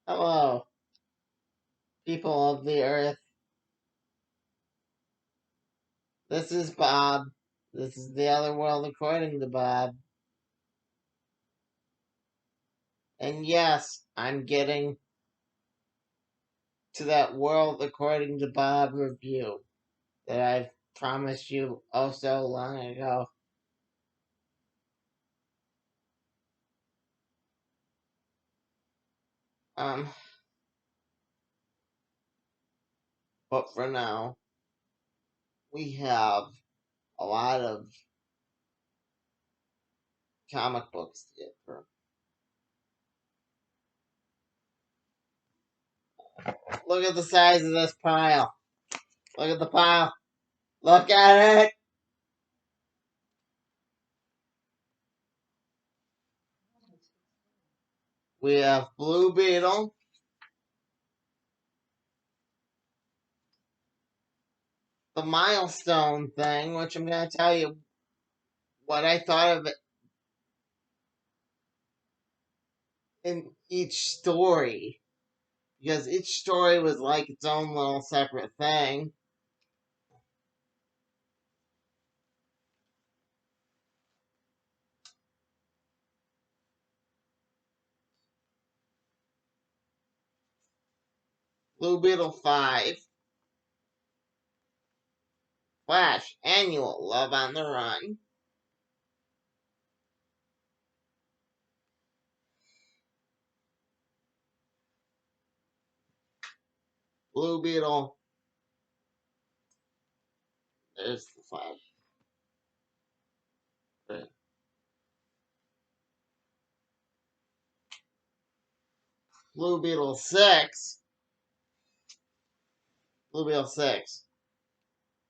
Hello, people of the earth. This is Bob. This is the other world according to Bob. And yes, I'm getting to that world according to Bob review that I've promised you oh so long ago. Um, but for now, we have a lot of comic books to get through. Look at the size of this pile. Look at the pile. Look at it. We have Blue Beetle, the Milestone thing, which I'm going to tell you what I thought of it in each story, because each story was like its own little separate thing. Blue Beetle 5, Flash Annual Love on the Run, Blue Beetle, there's the Flash. Blue Beetle 6, Blue Beetle 6,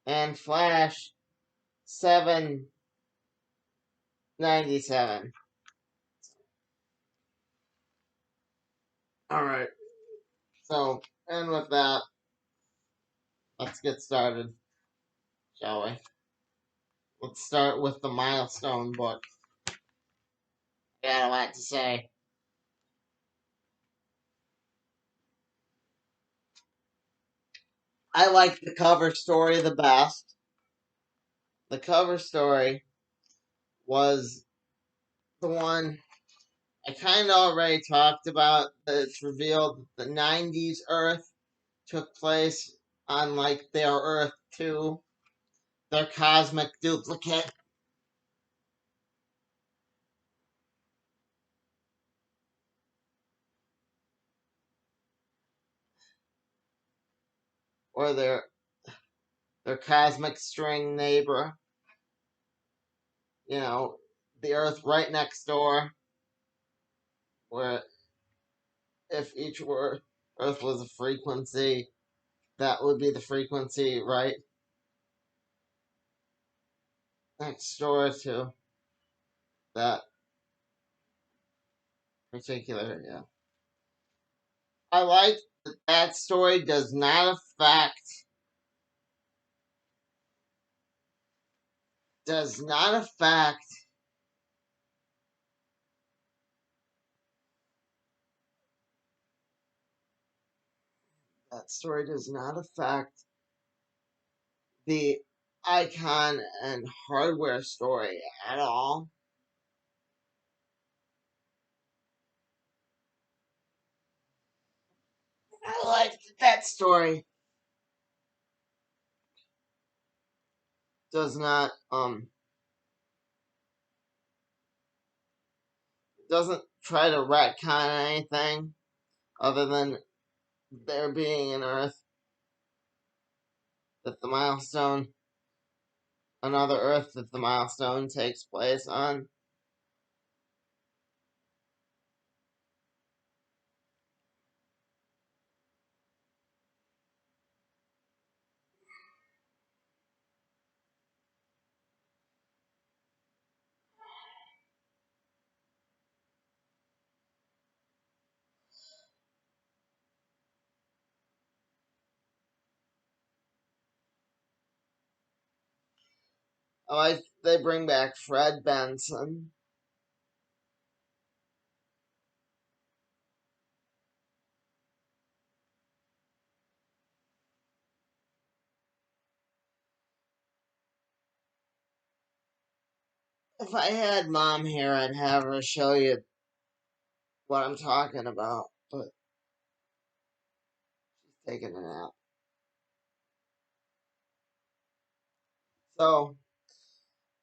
and Flash 797. Alright, so, and with that, let's get started, shall we? Let's start with the Milestone book. I got a lot to say. I like the cover story the best. The cover story was the one I kind of already talked about. That it's revealed that the 90s Earth took place on like their Earth 2, their cosmic duplicate. Or their cosmic string neighbor. You know, the Earth right next door, where if each Earth was a frequency, that would be the frequency right next door to that particular, yeah. I like that that story does not affect that story does not affect the icon and hardware story at all. I like that that story does not doesn't try to retcon anything other than there being an Earth that the milestone another Earth that the milestone takes place on. I like they bring back Fred Benson. If I had Mom here, I'd have her show you what I'm talking about, but she's taking a nap. So,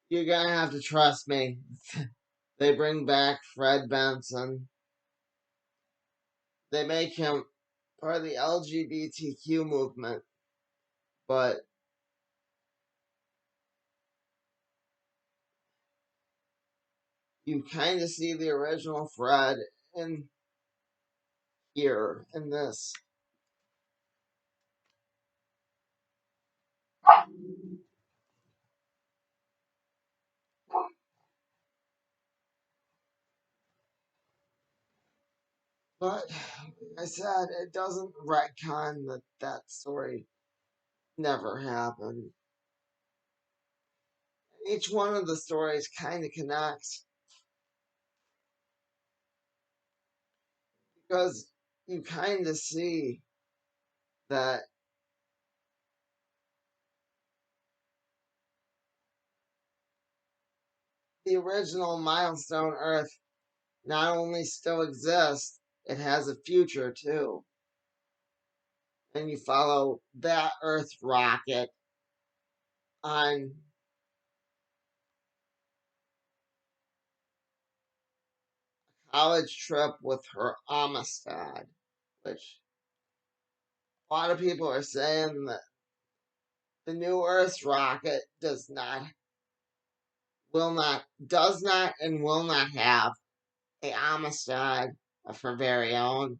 you're gonna have to trust me. They bring back Fred Benson. They make him part of the LGBTQ movement, but you kind of see the original Fred in here in this. But like I said, it doesn't retcon that story never happened. Each one of the stories kind of connects because you kind of see that the original Milestone Earth not only still exists, it has a future too. And you follow that Earth rocket on a college trip with her Amistad, which a lot of people are saying that the new Earth rocket does not, and will not have a Amistad of her very own.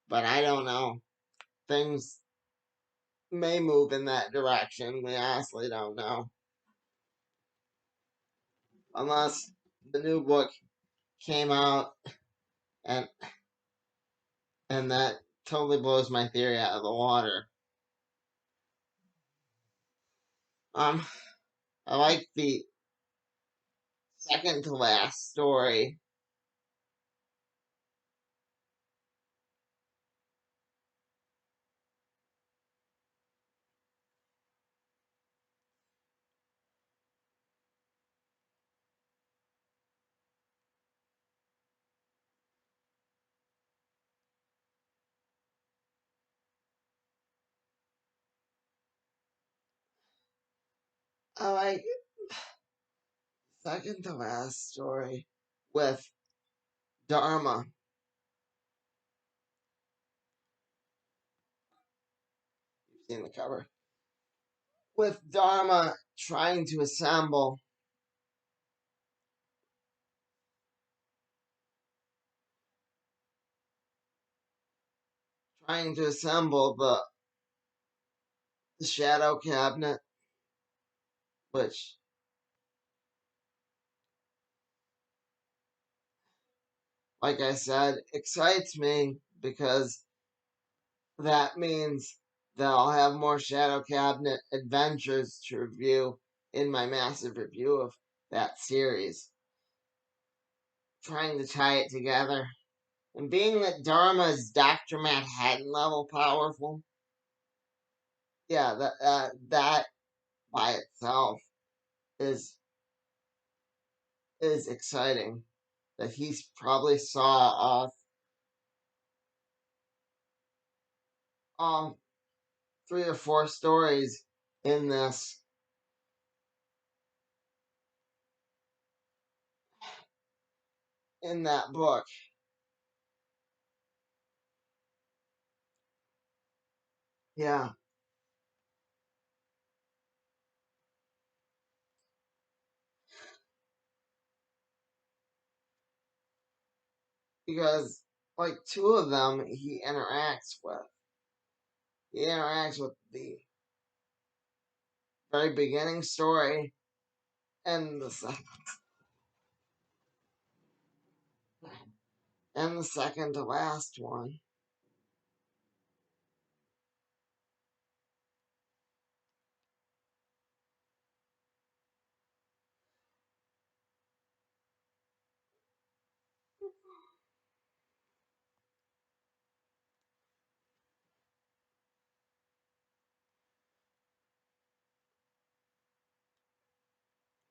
But I don't know. Things may move in that direction. We honestly don't know. Unless the new book came out and that totally blows my theory out of the water. Um, I like the second to last story. I like second to last story with Dharma. You've seen the cover. With Dharma trying to assemble the shadow cabinet, which, like I said, excites me because that means that I'll have more shadow cabinet adventures to review in my massive review of that series. Trying to tie it together. And being that Dharma is Dr. Manhattan level powerful, yeah, that by itself is is exciting. That he's probably saw all 3 or 4 stories in this in that book. Yeah, because like 2 of them he interacts with. He interacts with the very beginning story and the second to last one.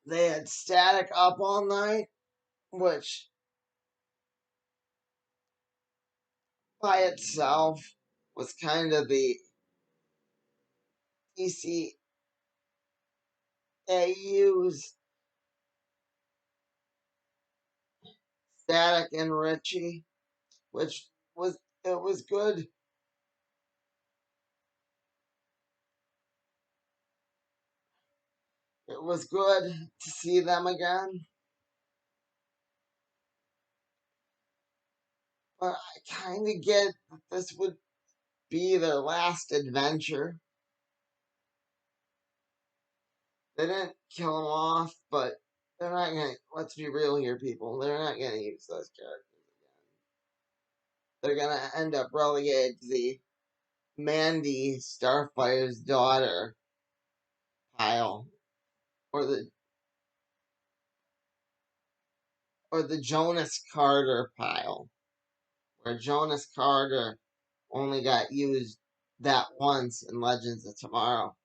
they had static up all night, which by itself was kind of the DCAU's Static and Richie, which was it was good. It was good to see them again, but I kind of get that this would be their last adventure. They didn't kill him off, but they're not gonna. Let's be real here, people. They're not gonna use those characters again. They're gonna end up relegated to the Mandy Starfire's daughter pile, or the Jonas Carter pile, where Jonas Carter only got used that once in Legends of Tomorrow,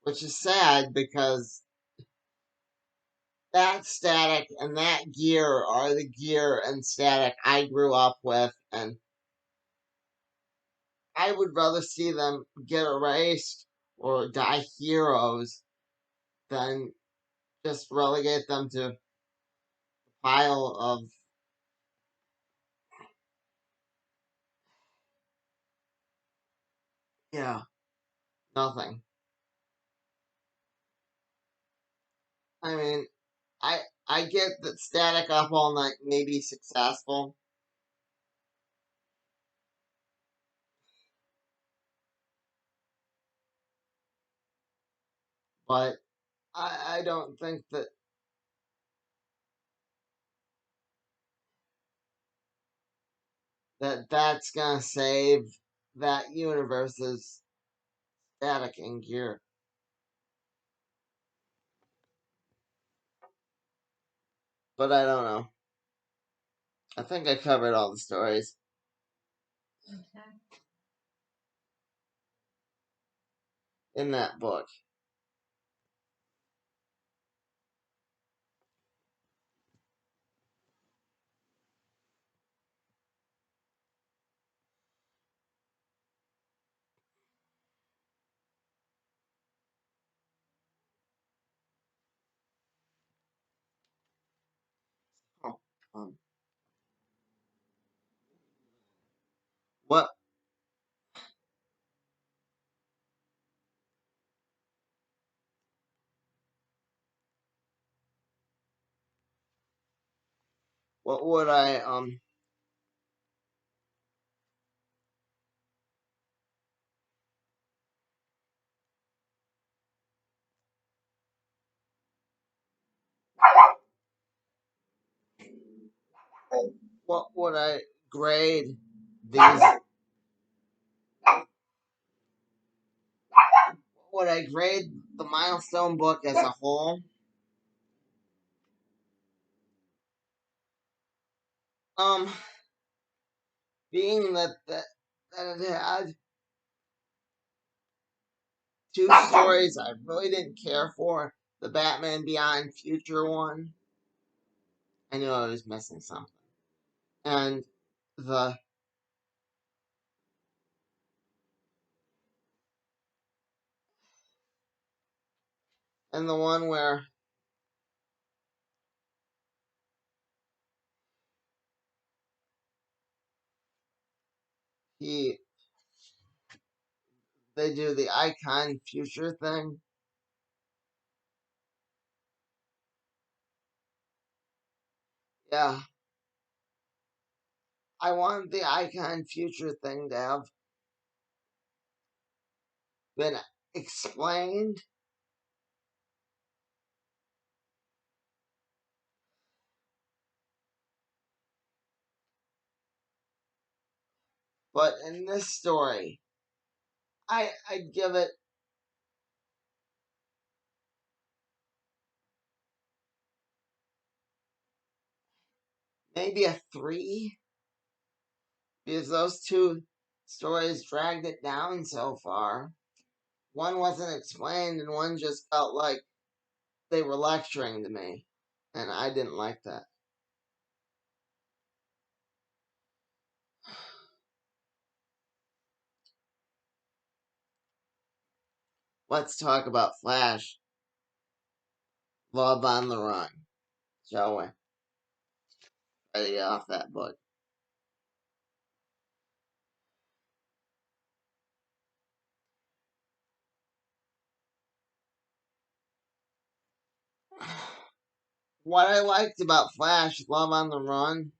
which is sad because that static and that gear are the gear and static I grew up with, and I would rather see them get erased or die heroes than just relegate them to a pile of, yeah, nothing. I mean, I get that static up all night may be successful, but I don't think that's gonna save that universe's static and gear. But I don't know. I think I covered all the stories in that book. Oh, um, what what would I what would I grade these? Would I grade the Milestone book as a whole? Um, being that it had two stories I really didn't care for. The Batman Beyond Future one. I knew I was missing something. And the the one where he they do the icon future thing. Yeah, I want the icon future thing to have been explained, but in this story, I'd give it maybe a 3 because those two stories dragged it down so far. one wasn't explained and one just felt like they were lecturing to me. And I didn't like that. Let's talk about Flash, Love on the Run, shall we? Try to get off that book. What I liked about Flash, Love on the Run,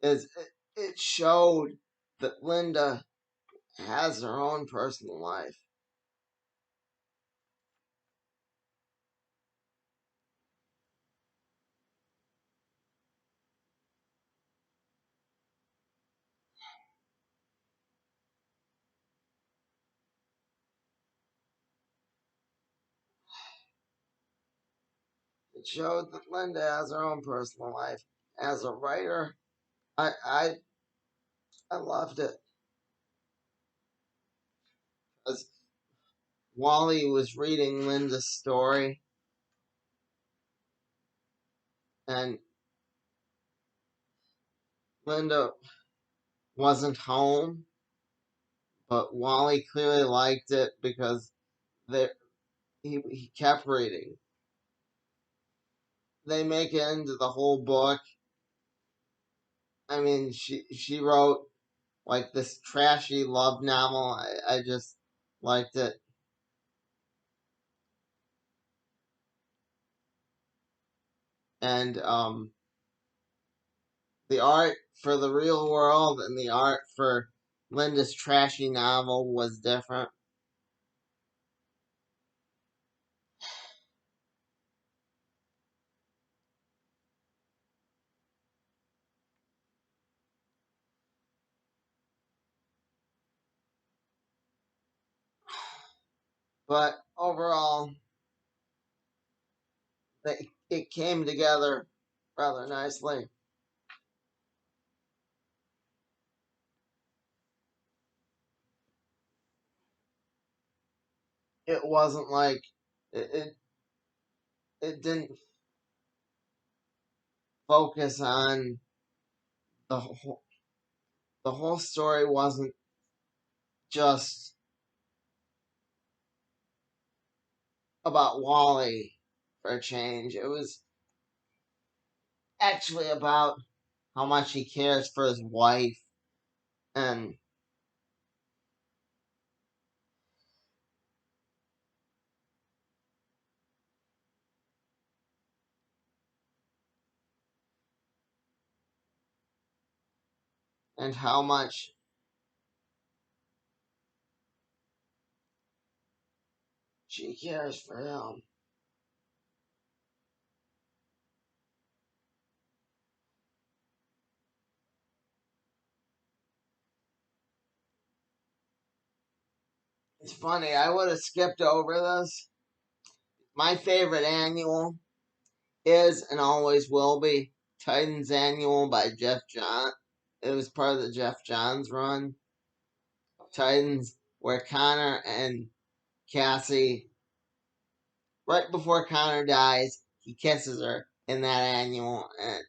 is it showed that Linda has her own personal life. It showed that Linda has her own personal life. As a writer, I I, I loved it. As Wally was reading Linda's story, and Linda wasn't home, but Wally clearly liked it because they, he kept reading. They make it into the whole book. I mean, she wrote like this trashy love novel. I just liked it. And the art for the real world and the art for Linda's trashy novel was different. But overall, it came together rather nicely. It wasn't like it, it, it didn't focus on the whole, the whole story wasn't just about Wally for a change. It was actually about how much he cares for his wife and how much she cares for him. It's funny, I would have skipped over this. My favorite annual is and always will be Titans Annual by Jeff John. It was part of the Jeff Johns run. Titans, where Connor and Cassie, right before Connor dies, he kisses her in that annual, and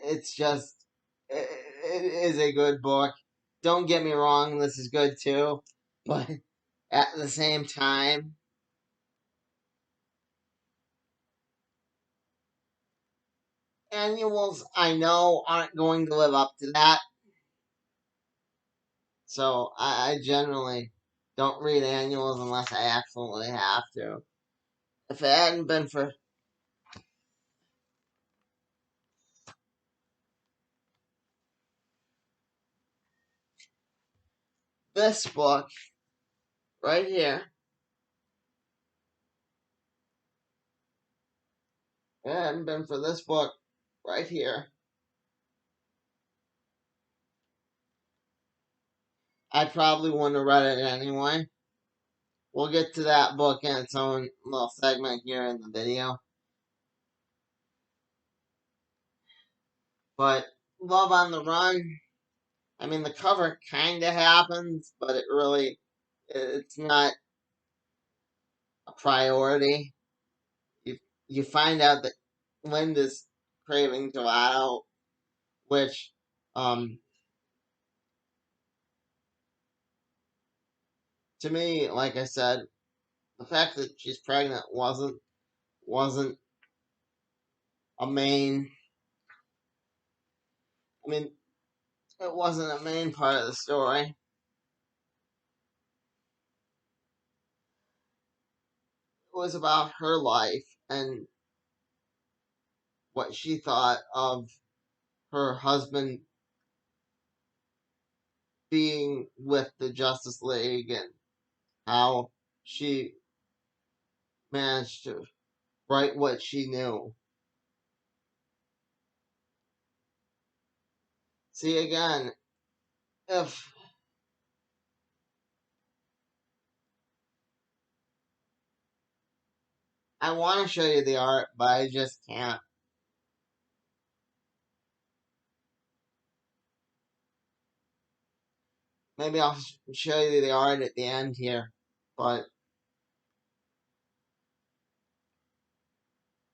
it's just, it is a good book. Don't get me wrong, this is good too, but at the same time, annuals I know aren't going to live up to that, so I generally don't read annuals unless I absolutely have to. If it hadn't been for this book right here, if it hadn't been for this book right here, I probably wouldn't have read it anyway. We'll get to that book in its own little segment here in the video. But Love on the Run, I mean, the cover kind of happens, but it's not a priority. You find out that Linda's craving gelato, which, to me, like I said, the fact that she's pregnant wasn't a main. I mean, it wasn't a main part of the story. It was about her life and what she thought of her husband being with the Justice League and how she managed to write what she knew. See, again, if I want to show you the art, but I just can't. Maybe I'll show you the art at the end here, but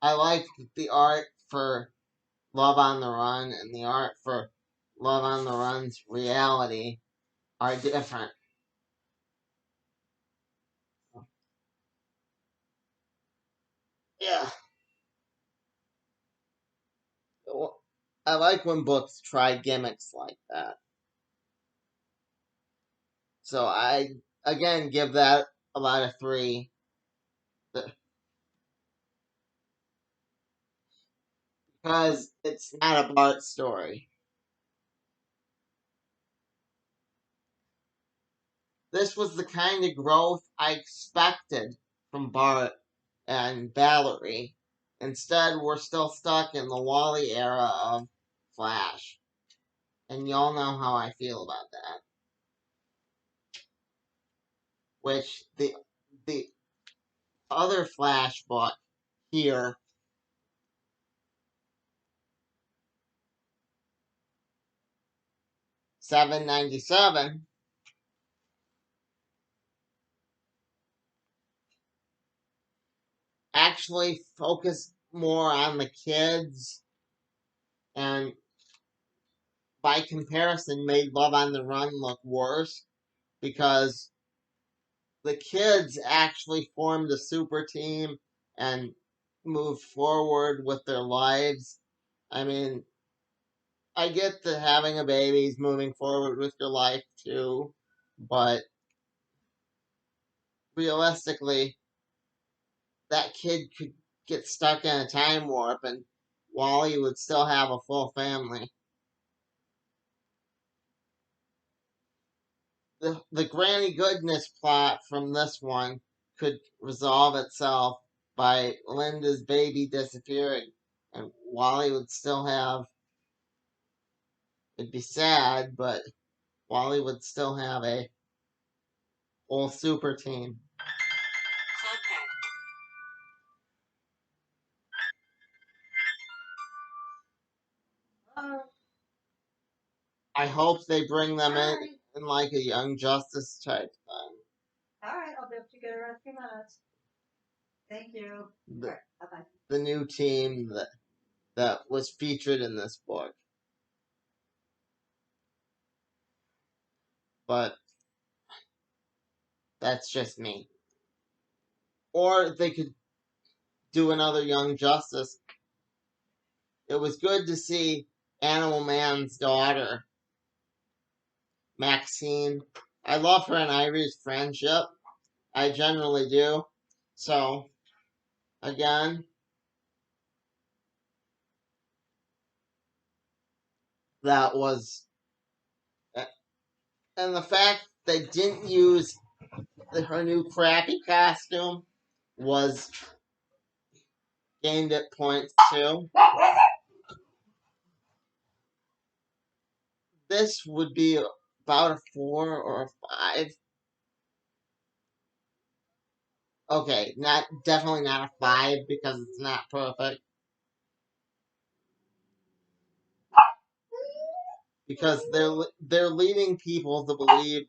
I like the art for Love on the Run and the art for Love on the Run's reality are different. Yeah. I like when books try gimmicks like that. So I, again, give that about a 3. Because it's not a Bart story. This was the kind of growth I expected from Bart and Valerie. Instead, we're still stuck in the Wally era of Flash. And y'all know how I feel about that. Which the other Flash book here, 797, actually focused more on the kids and by comparison made Love on the Run look worse because the kids actually formed a super team and moved forward with their lives. I mean, I get that having a baby is moving forward with your life too, but realistically, that kid could get stuck in a time warp and Wally would still have a full family. The Granny Goodness plot from this one could resolve itself by Linda's baby disappearing, and Wally would still have. It'd be sad, but Wally would still have a whole super team. I hope they bring them in like a Young Justice type thing. Alright, I'll be able to get around 2 minutes. Thank you. Bye-bye. The new team that was featured in this book. But that's just me. Or they could do another Young Justice. It was good to see Animal Man's daughter, Maxine. I love her and Ivy's friendship. I generally do. So, again, that was. And the fact they didn't use her new crappy costume was gained at points too. This would be about a 4 or a 5. Okay, definitely not a 5 because it's not perfect. because they're leading people to believe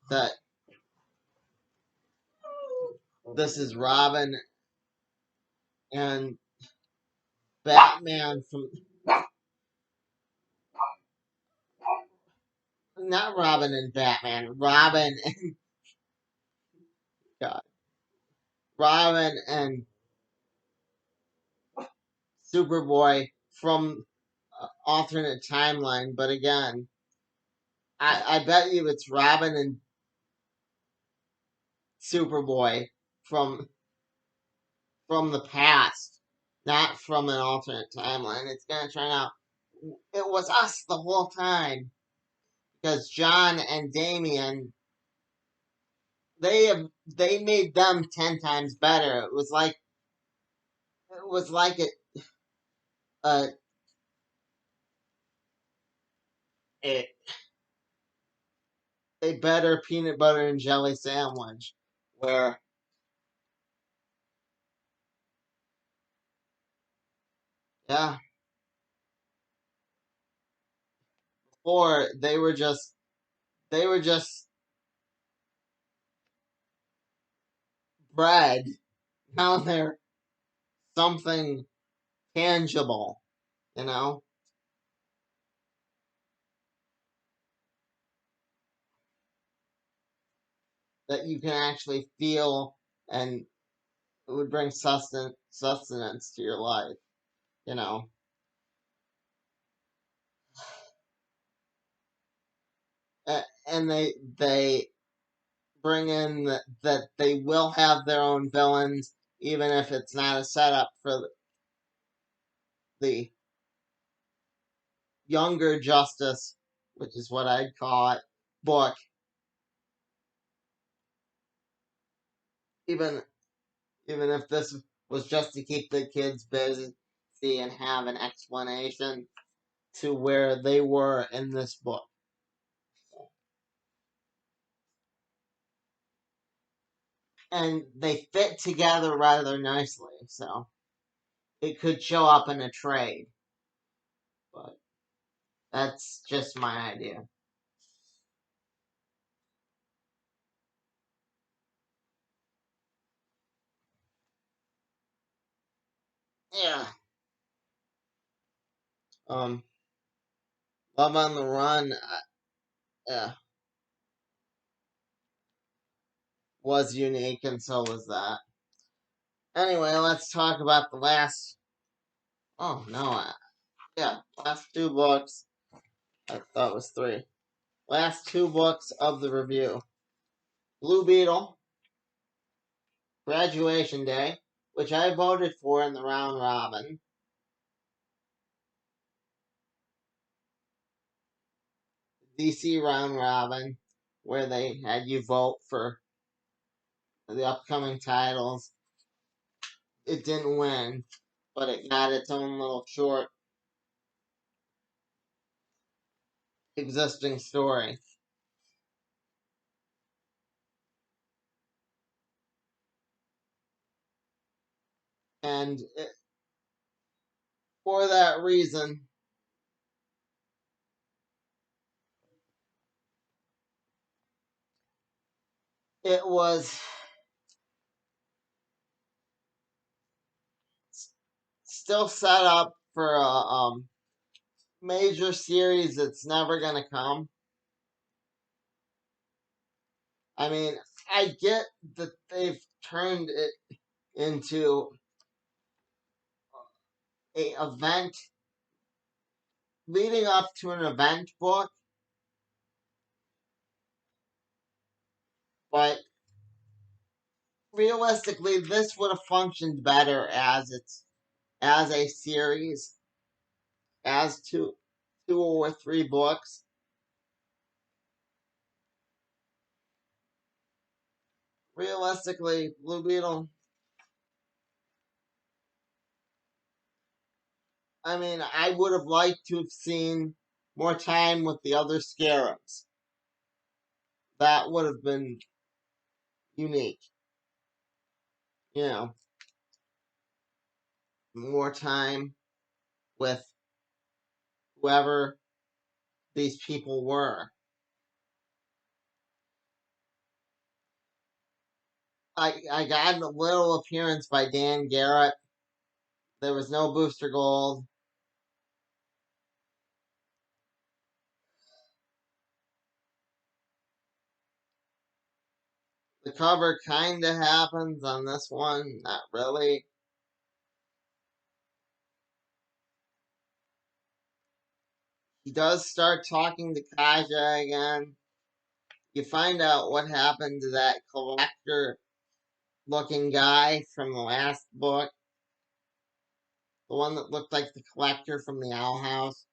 that this is Robin and Batman from not Robin and Batman, God, Robin and Superboy from alternate timeline. But again, I bet you it's Robin and Superboy from the past, not from an alternate timeline. It's gonna turn out it was us the whole time because John and Damian they made them 10 times better. It was like a a, a better peanut butter and jelly sandwich where yeah, before they were just bread. Now they're something tangible, you know, that you can actually feel and it would bring sustenance to your life, you know. And they bring in that they will have their own villains, even if it's not a setup for the younger Justice, which is what I'd call it, book. Even even if this was just to keep the kids busy and have an explanation to where they were in this book. And they fit together rather nicely, so it could show up in a trade, but that's just my idea. Yeah. Um, Love on the Run, was unique, and so was that. Anyway, let's talk about the last. Oh no, yeah, last two books. I thought it was three. Last two books of the review: Blue Beetle, Graduation Day, which I voted for in the round robin. DC round robin, where they had you vote for the upcoming titles. It didn't win, but it got its own little short existing story. And for that reason, it was still set up for a major series that's never going to come. I mean, I get that they've turned it into a event leading up to an event book, but realistically, this would have functioned better as a series, as two or three books. Realistically, Blue Beetle. I mean, I would have liked to have seen more time with the other scarabs. That would have been unique. You know, more time with whoever these people were. I got a little appearance by Dan Garrett. There was no Booster Gold. The cover kinda happens on this one, not really. He does start talking to Kaja again. You find out what happened to that collector looking guy from the last book. The one that looked like the collector from the Owl House.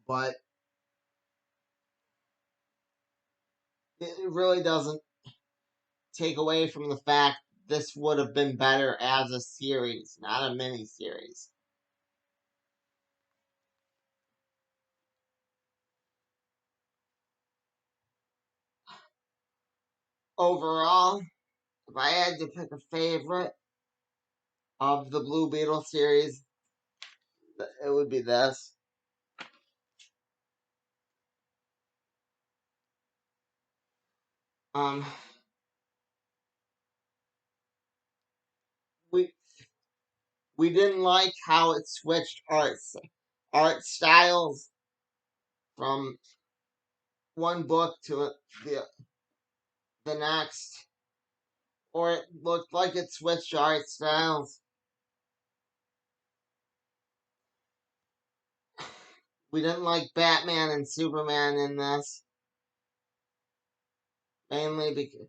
But it really doesn't take away from the fact this would have been better as a series, not a mini-series. Overall, if I had to pick a favorite of the Blue Beetle series, it would be this. Um, we we didn't like how it switched art styles from one book to the next, or it looked like it switched art styles. We didn't like Batman and Superman in this, mainly because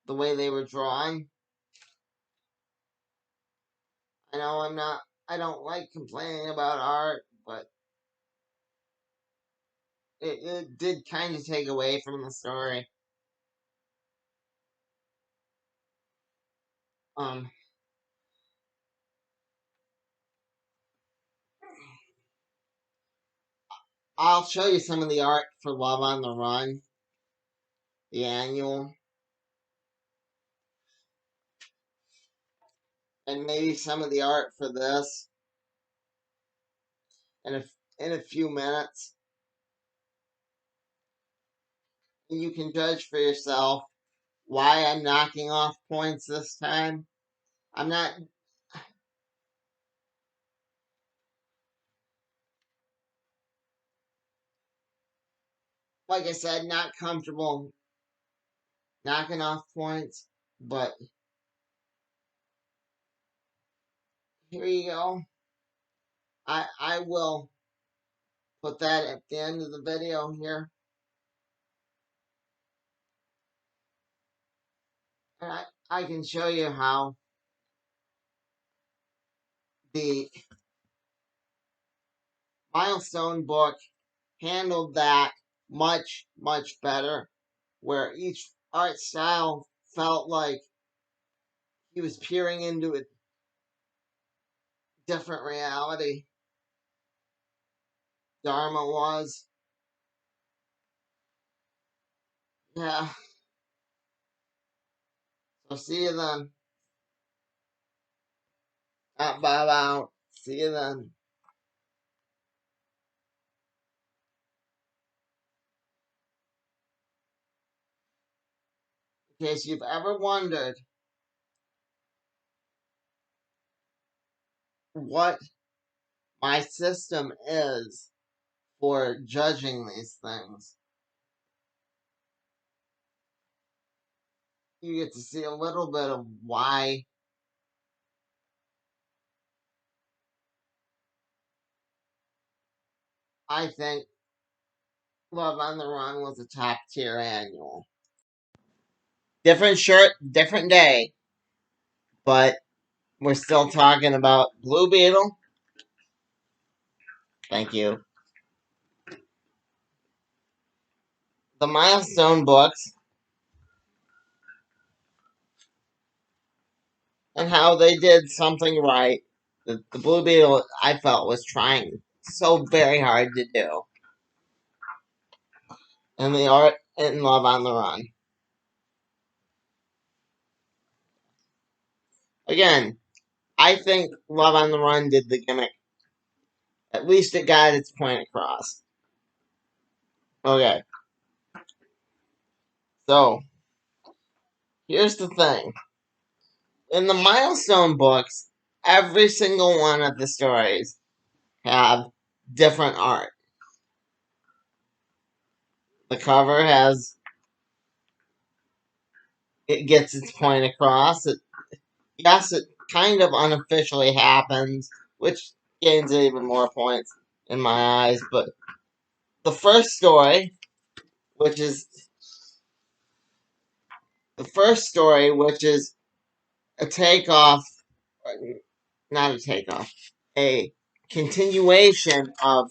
the way they were drawn. I know I don't like complaining about art, but it did kind of take away from the story. Um, I'll show you some of the art for Love on the Run, the annual, and maybe some of the art for this in a few minutes. And you can judge for yourself why I'm knocking off points this time. I'm not, like I said, not comfortable knocking off points, but here you go. I will put that at the end of the video here. And I can show you how the Milestone book handled that much, much better, where each art style felt like he was peering into a different reality. Dharma was. Yeah. So see you then. Bob out. See you then. In case you've ever wondered what my system is for judging these things, you get to see a little bit of why I think Love on the Run was a top tier annual. Different shirt, different day, but we're still talking about Blue Beetle. Thank you. The Milestone books, and how they did something right. The Blue Beetle, I felt, was trying so very hard to do. And the art in Love on the Run. Again, I think Love on the Run did the gimmick. At least it got its point across. Okay. So, here's the thing. In the Milestone books, every single one of the stories have different art. The cover has, it gets its point across. Yes, it kind of unofficially happens, which gains even more points in my eyes, but the first story, which is a takeoff, not a takeoff, a continuation of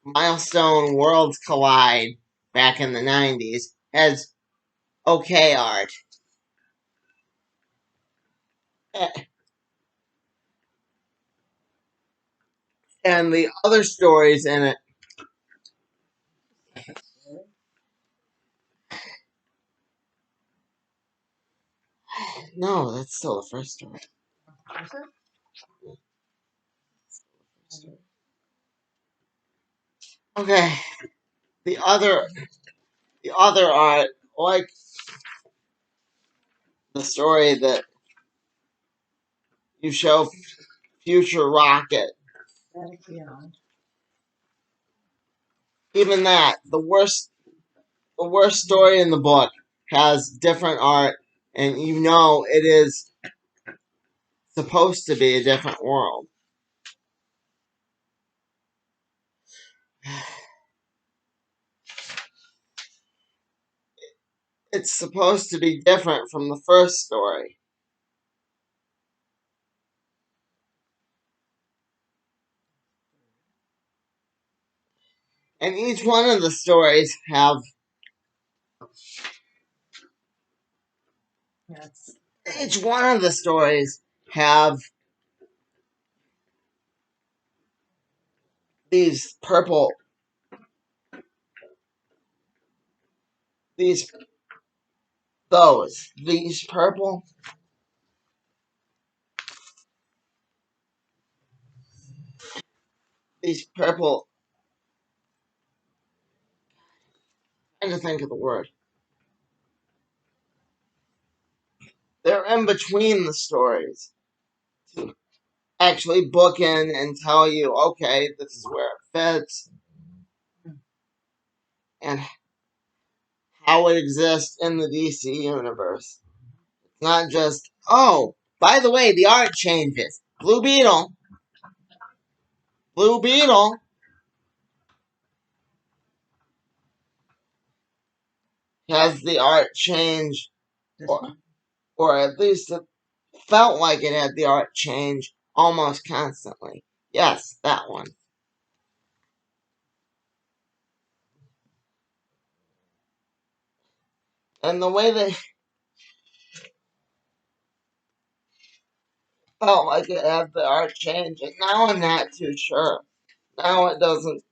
Milestone Worlds Collide back in the 90s, has okay art. And the other stories in it, no, that's still the first story. Okay, the other art, like the story that you show Future Rocket. Even that, the worst story in the book has different art, and you know it is supposed to be a different world. It's supposed to be different from the first story. And each one of the stories have each one of the stories have these purple these these purple these purple I'm trying to think of the word. They're in between the stories to actually book in and tell you, okay, this is where it fits and how it exists in the DC universe. It's not just, oh, by the way, the art changes. Blue Beetle has the art change, or at least it felt like it had the art change almost constantly. Yes, that one. And the way they felt like it had the art change, and now I'm not too sure. Now it doesn't.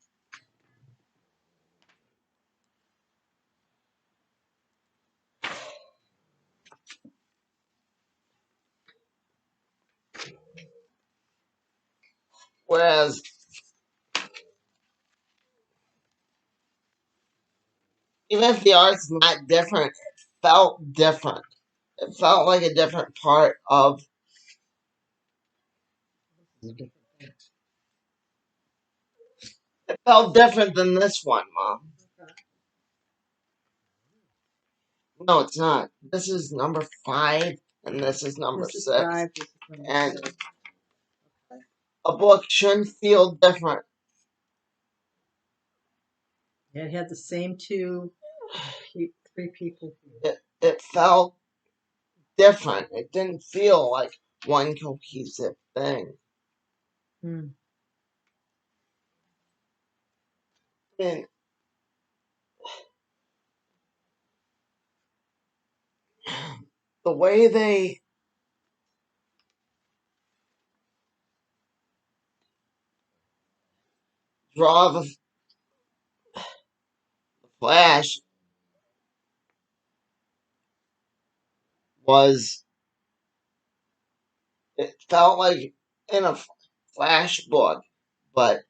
Whereas, even if the art's not different, it felt different. It felt like a different part of. It felt different than this one, Mom. No, it's not. This is number 5, and this is number 6. And a book shouldn't feel different. It had the same three people. It felt different. It didn't feel like one cohesive thing. And the way they draw the Flash was, it felt like in a flash book, but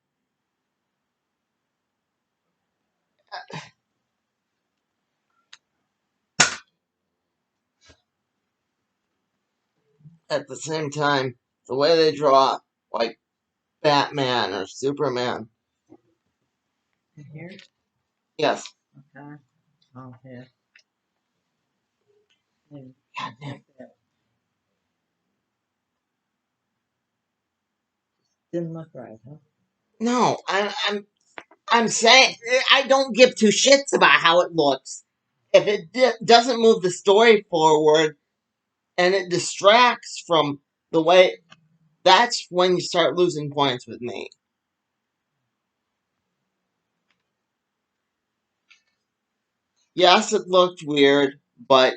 at the same time, the way they draw, like Batman or Superman. Here? Yes. Okay. Oh, here. God damn. Didn't look right, huh? No, I'm saying I don't give two shits about how it looks. If it doesn't move the story forward and it distracts from the way, that's when you start losing points with me. Yes, it looked weird, but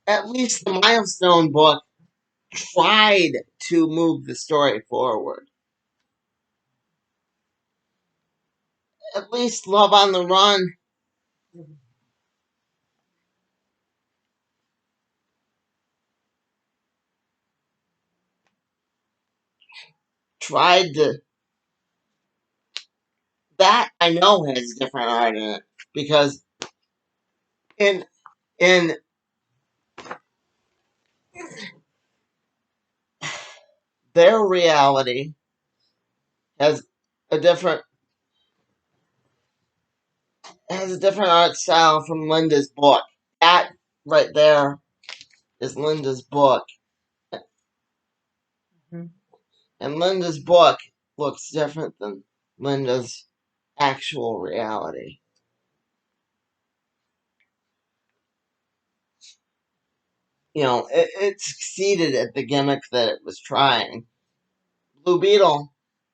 at least the Milestone book tried to move the story forward. At least Love on the Run tried to. That I know has different art in it because in in their reality has a different has a different art style from Linda's book. That right there is Linda's book, Mhm. and Linda's book looks different than Linda's actual reality. You know, it succeeded at the gimmick that it was trying. Blue Beetle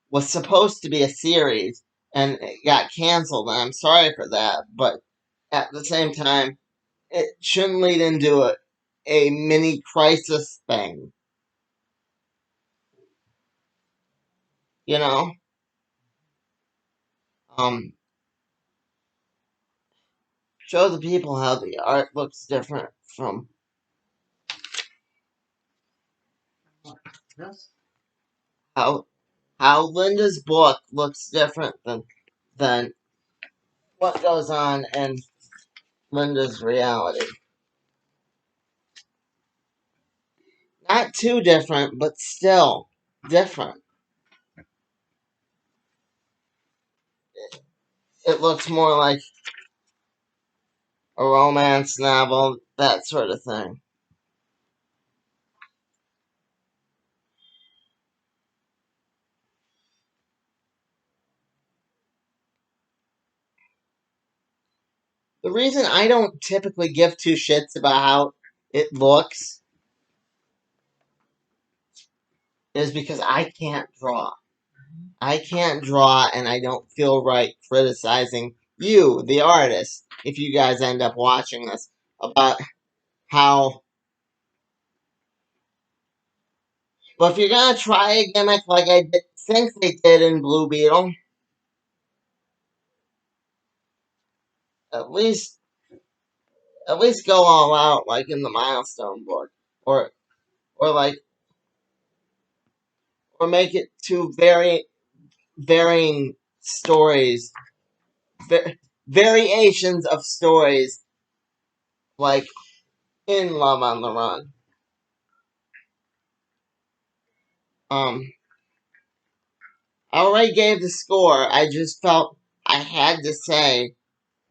was supposed to be a series, and it got canceled, and I'm sorry for that, but at the same time, it shouldn't lead into a mini crisis thing. You know? Um, show the people how the art looks different from This? how how Linda's book looks different than what goes on in Linda's reality. Not too different, but still different. It looks more like a romance novel, that sort of thing. The reason I don't typically give two shits about how it looks is because I can't draw. I can't draw, and I don't feel right criticizing you, the artist, if you guys end up watching this, about how. But if you're gonna try a gimmick like think they did in Blue Beetle, at least at least go all out like in the Milestone book, or or like or make it two very varying stories, variations of stories, like in Love on the Run. Um, I already gave the score. I just felt I had to say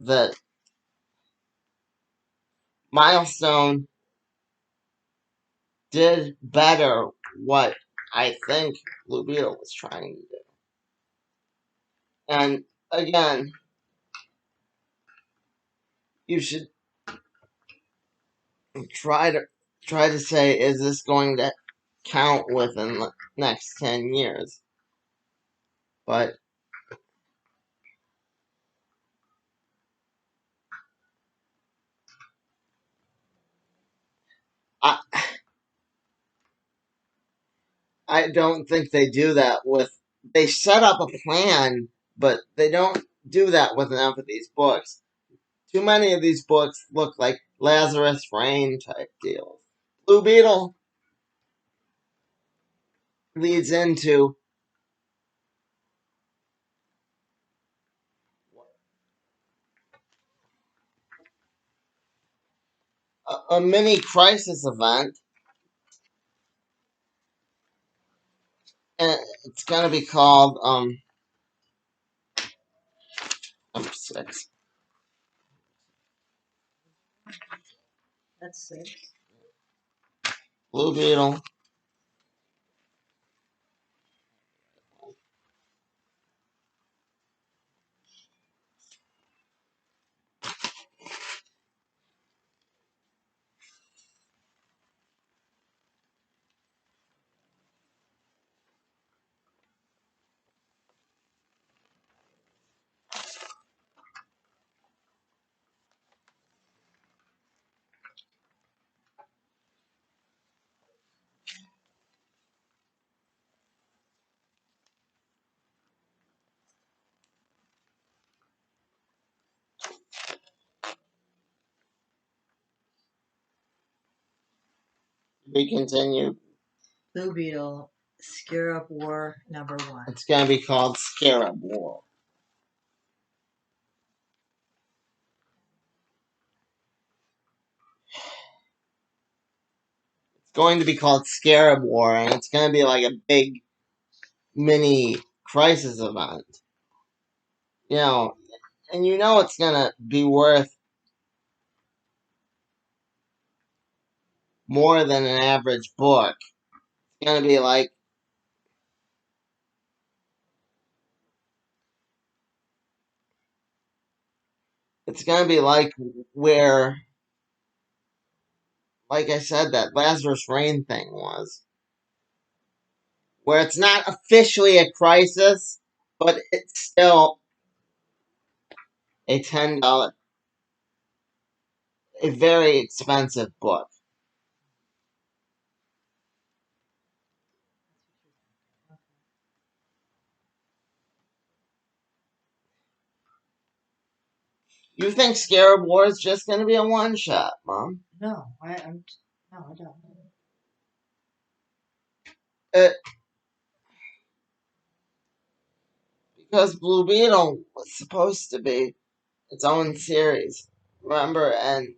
that Milestone did better what I think Blue Beetle was trying to do. And again, you should try to say, is this going to count within the next 10 years? But I I don't think they do that with. They set up a plan, but they don't do that with enough of these books Too many of these books look like Lazarus Rain type deals. Blue Beetle leads into a mini crisis event, and it's going to be called number 6. That's 6. Blue Beetle. We continue. Blue Beetle, Scarab War #1. It's going to be called Scarab War. It's going to be called Scarab War, and it's going to be like a big mini crisis event. You know, and you know it's going to be worth more than an average book. It's going to be like where, like I said, that Lazarus Rain thing was, where it's not officially a crisis, but it's still a $10, a very expensive book. You think Scarab War is just going to be a one shot, Mom? No, I don't. It, because Blue Beetle was supposed to be its own series, remember? And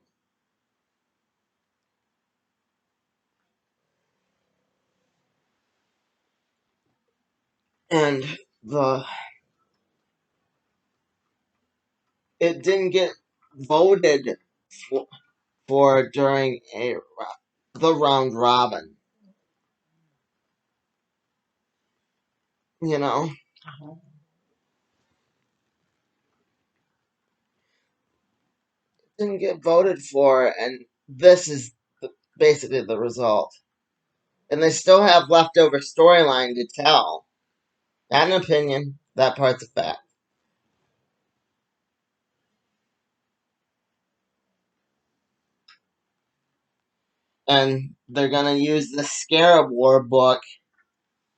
the it didn't get voted for during the round robin. You know, Uh-huh. didn't get voted for, and this is basically the result. And they still have leftover storyline to tell. Not an opinion. That part's a fact. And they're gonna use the Scarab War book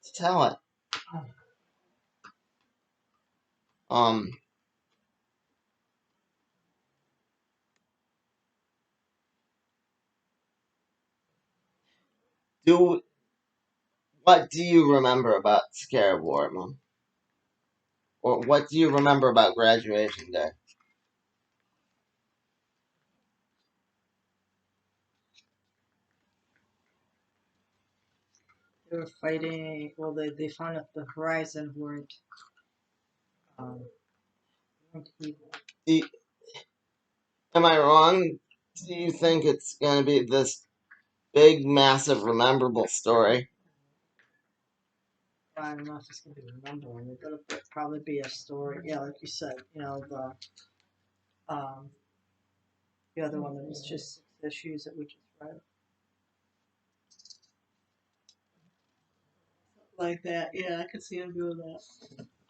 to tell it. Um, do what do you remember about Scarab War, Mom? Or what do you remember about graduation day? They were fighting. Well, they found out the Horizon weren't evil. Am I wrong? Do you think it's gonna be this big, massive, rememberable story? I don't know if it's gonna be remembering. It's gonna probably be a story. Yeah, like you said. Um, the other one that was just 6 issues that we just read. Like that. Yeah, I could see him doing that.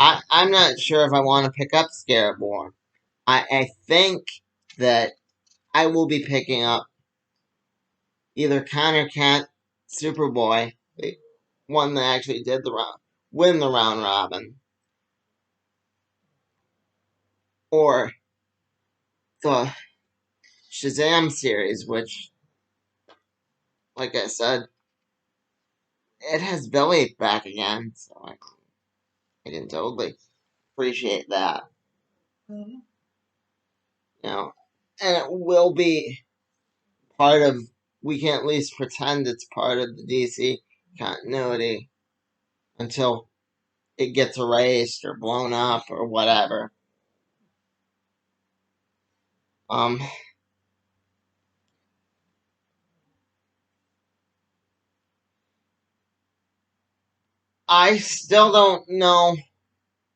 I'm not sure if I want to pick up Scarab War. I think that I will be picking up either Connor Kent, Superboy, the one that actually did win the round robin, or the Shazam series, which, like I said, it has Billy back again, so I can totally appreciate that. Mhm. You know, and it will be part of. We can at least pretend it's part of the DC continuity until it gets erased or blown up or whatever. Um, I still don't know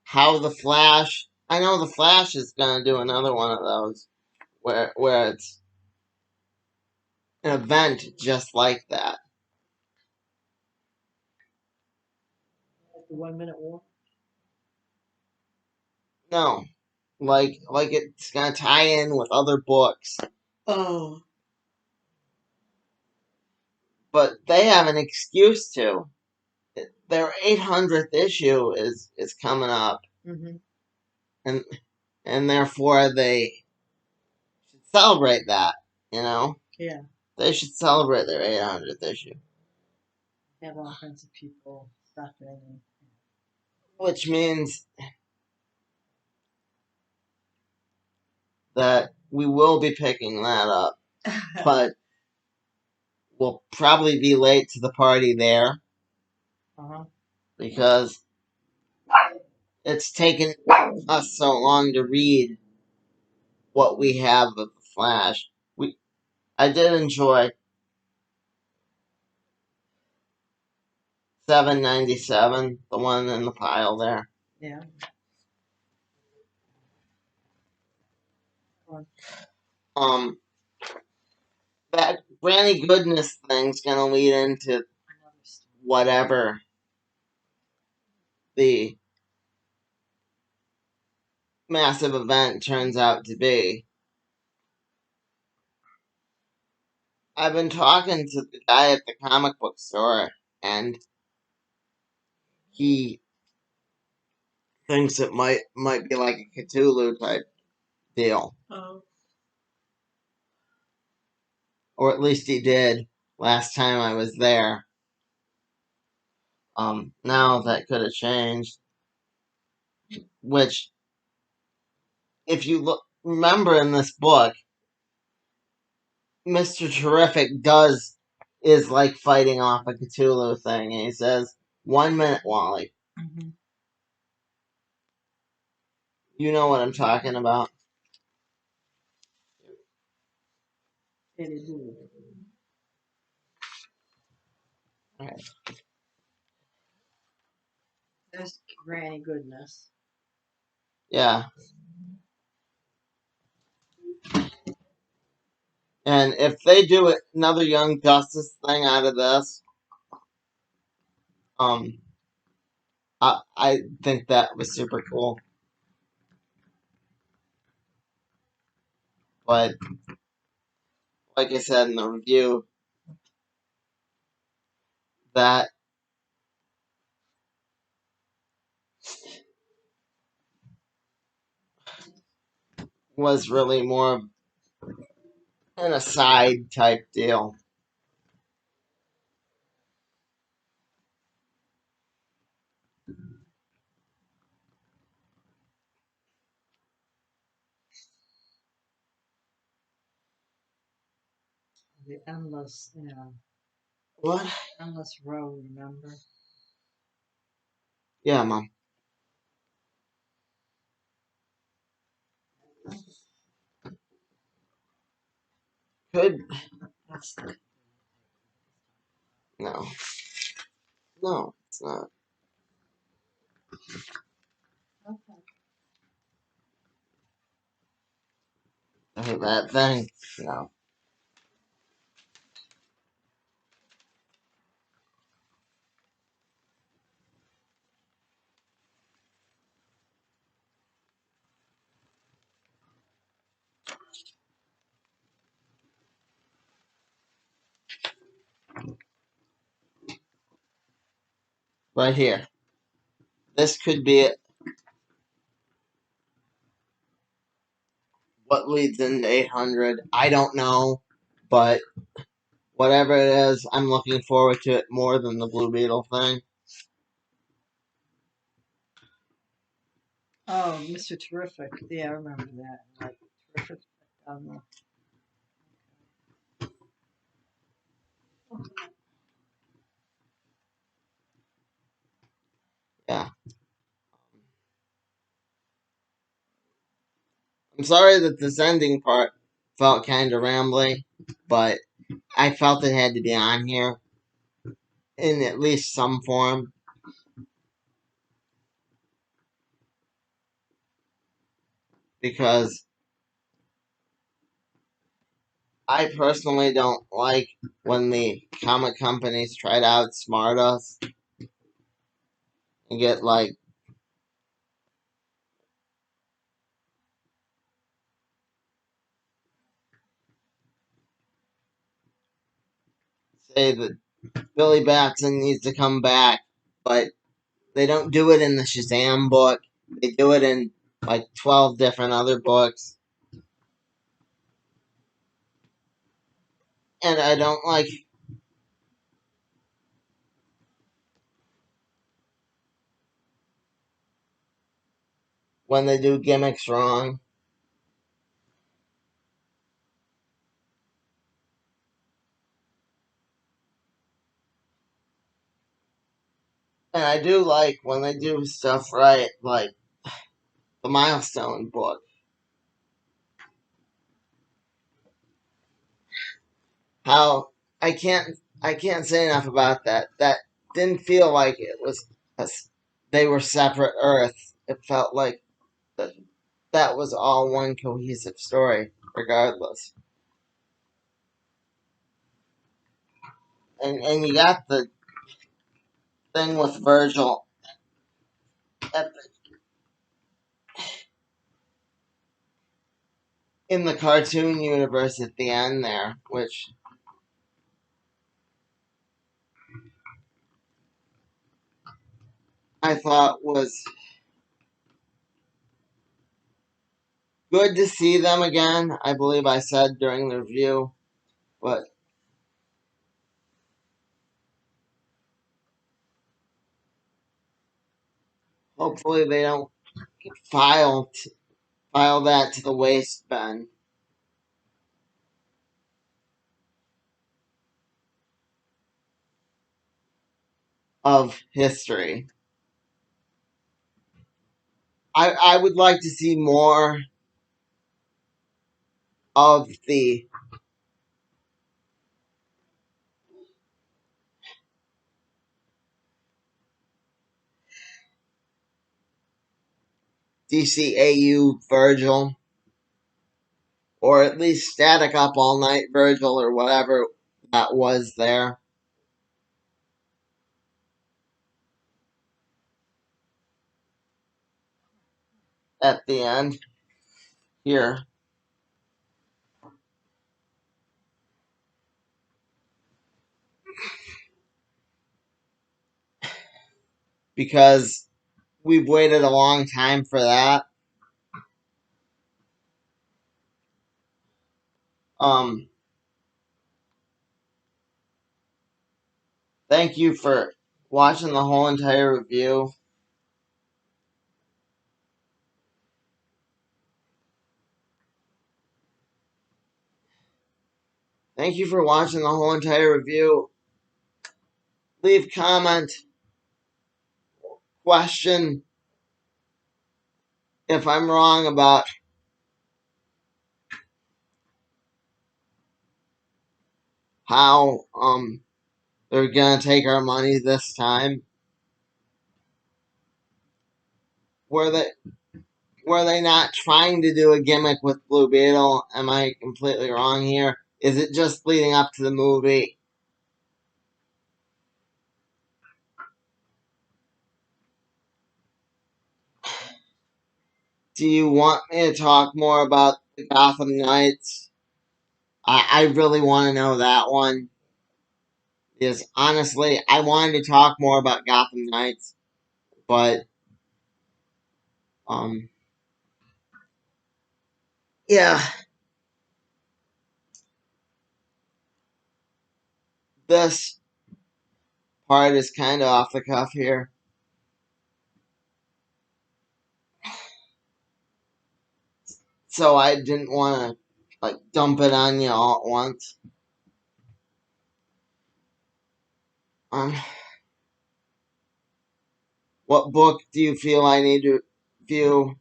how the Flash. I know the Flash is gonna do another one of those where it's an event just like that. Like the 1 minute war. No, like it's gonna tie in with other books, Oh. but they have an excuse to. Their 800th issue is coming up, Mm-hmm. and and therefore they should celebrate that. You know, Yeah. they should celebrate their 800th issue, Have all kinds of people stuff in. which means that we will be picking that up, but we'll probably be late to the party there Uh-huh. because it's taken us so long to read what we have of the Flash. I did enjoy 797, the one in the pile there. Yeah. That Granny Goodness thing's gonna lead into whatever the massive event turns out to be. I've been talking to the guy at the comic book store, and he thinks it might be like a Cthulhu type deal, Oh. or at least he did last time I was there. Now that could have changed. Which, if you remember in this book, Mr. Terrific is like fighting off a Cthulhu thing, and he says, "1 minute, Wally." Mm-hmm. You know what I'm talking about. It is. Right. There's Granny Goodness. Yeah. And if they do another Young Justice thing out of this, um, I think that was super cool. But like I said in the review, that was really more of an aside type deal. The endless, you know, What? endless road, remember? Yeah, Mom. Could. That's No. No, it's not. okay. I hate that thing. No. Right here. This could be what leads into 800. I don't know, but whatever it is, I'm looking forward to it more than the Blue Beetle thing. Oh, Mr. Terrific. Yeah, I remember that. Like Terrific. Yeah. I'm sorry that this ending part felt kind of rambly, but I felt it had to be on here in at least some form because I personally don't like when the comic companies try to outsmart us and get like say that Billy Batson needs to come back, but they don't do it in the Shazam book. They do it in like 12 different other books. And I don't like when they do gimmicks wrong. And I do like when they do stuff right, like the Milestone book. How I can't say enough about that. That didn't feel like it was they were separate Earths. It felt like that that was all one cohesive story, regardless. And you got the thing with Virgil at the, in the cartoon universe at the end there, which I thought was good to see them again. I believe I said during the review, but hopefully they don't file file that to the waste bin of history. I would like to see more of the DCAU Virgil, or at least Static Up All Night Virgil, or whatever that was there at the end here. Because we've waited a long time for that. Um, Thank you for watching the whole entire review. Thank you for watching the whole entire review. Leave comment, question if I'm wrong about how they're gonna take our money this time. Were they were they not trying to do a gimmick with Blue Beetle? Am I completely wrong here? Is it just leading up to the movie? Do you want me to talk more about the Gotham Knights? I really want to know that one. Because honestly, I wanted to talk more about Gotham Knights, but um, Yeah, this part is kind of off the cuff here. So I didn't want to like dump it on you all at once. Um, what book do you feel I need to view?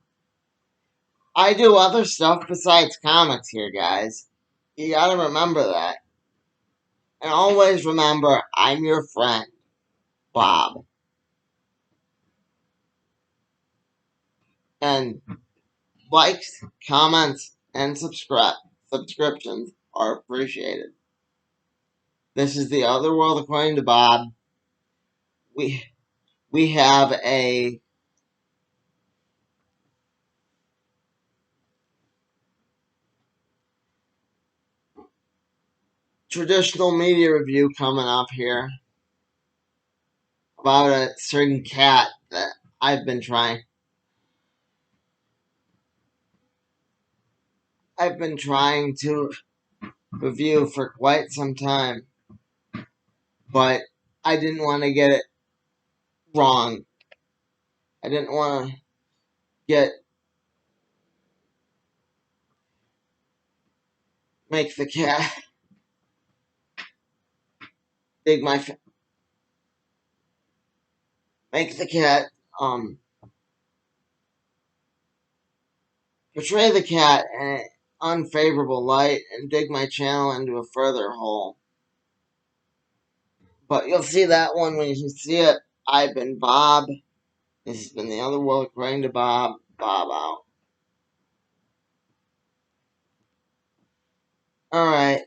I do other stuff besides comics here, guys. You gotta remember that. And always remember, I'm your friend, Bob. And likes, comments, and subscriptions are appreciated. This is the other world according to Bob. We we have a traditional media review coming up here about a certain cat that I've been trying. I've been trying to review for quite some time, but I didn't want to get it wrong. I didn't want to get make the cat dig my make the cat portray the cat in an unfavorable light and dig my channel into a further hole. But you'll see that one when you see it. I've been Bob. This has been the other world according to Bob. Bob out. Alright.